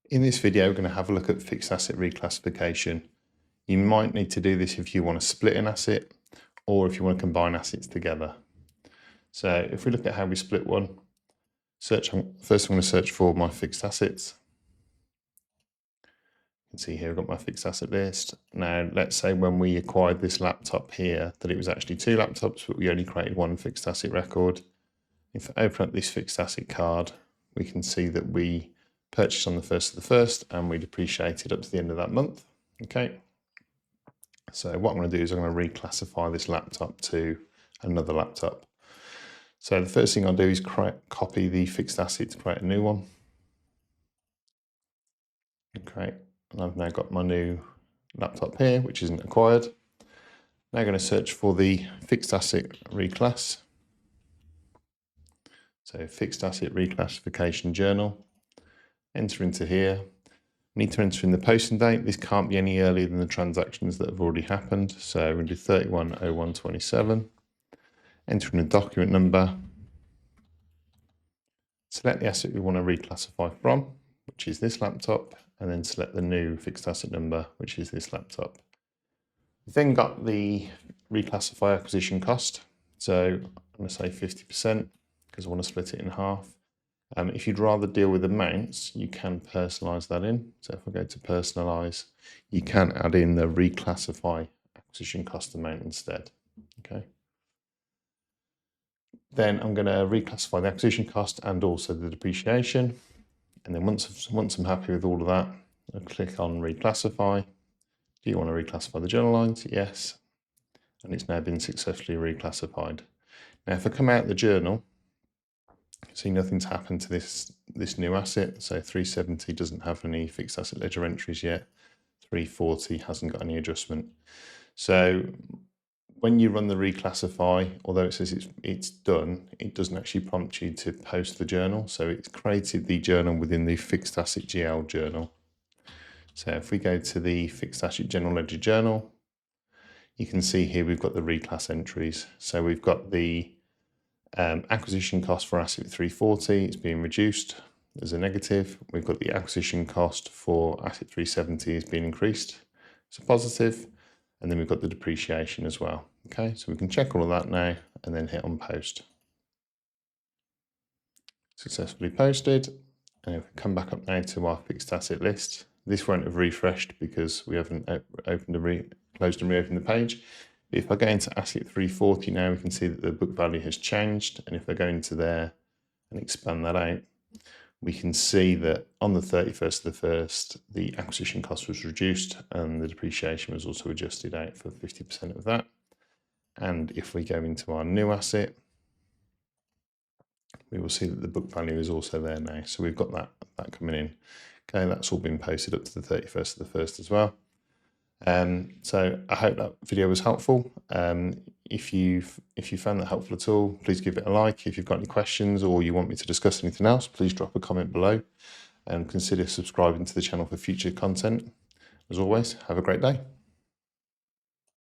In this video, we're going to have a look at fixed asset reclassification. You might need to do this if you want to split an asset or if you want to combine assets together. So if we look at how we split one, first I'm going to search for my fixed assets. You can see here I've got my fixed asset list. Now let's say when we acquired this laptop here that it was actually two laptops, but we only created one fixed asset record. If I open up this fixed asset card, we can see that we purchased on the 1st of the 1st and we depreciated up to the end of that month. Okay. So what I'm going to do is I'm going to reclassify this laptop to another laptop. So the first thing I'll do is copy the fixed asset to create a new one. Okay, and I've now got my new laptop here, which isn't acquired. Now I'm going to search for the fixed asset reclass. So fixed asset reclassification journal. Enter into here. Need to enter in the posting date. This can't be any earlier than the transactions that have already happened. So we're going to do 31/01/27. Enter in a document number. Select the asset we want to reclassify from, which is this laptop, and then select the new fixed asset number, which is this laptop. We've then got the reclassify acquisition cost. So I'm going to say 50% because I want to split it in half. If you'd rather deal with amounts, you can personalize that in. So if I go to personalize, you can add in the reclassify acquisition cost amount instead. Okay. Then I'm going to reclassify the acquisition cost and also the depreciation. And then once I'm happy with all of that, I'll click on reclassify. Do you want to reclassify the journal lines? Yes. And it's now been successfully reclassified. Now, if I come out of the journal, see nothing's happened to this new asset. So 370 doesn't have any fixed asset ledger entries yet. 340 hasn't got any adjustment. So when you run the reclassify, although it says it's done, it doesn't actually prompt you to post the journal. So it's created the journal within the fixed asset GL journal. So if we go to the fixed asset general ledger journal, you can see here we've got the reclass entries. So we've got the acquisition cost for asset 340, it's being reduced as a negative. We've got the acquisition cost for asset 370 is being increased, it's a positive. And then we've got the depreciation as well. Okay, so we can check all of that now and then hit on post. Successfully posted. And if we come back up now to our fixed asset list, this won't have refreshed because we haven't closed and reopened the page. But if I go into asset 340 now, we can see that the book value has changed. And if I go into there and expand that out, we can see that on the 31st of the 1st, the acquisition cost was reduced and the depreciation was also adjusted out for 50% of that. And if we go into our new asset, we will see that the book value is also there now. So we've got that coming in. Okay, that's all been posted up to the 31st of the 1st as well. So I hope that video was helpful. If you found that helpful at all, please give it a like. If you've got any questions or you want me to discuss anything else, please drop a comment below and consider subscribing to the channel for future content. As always, have a great day.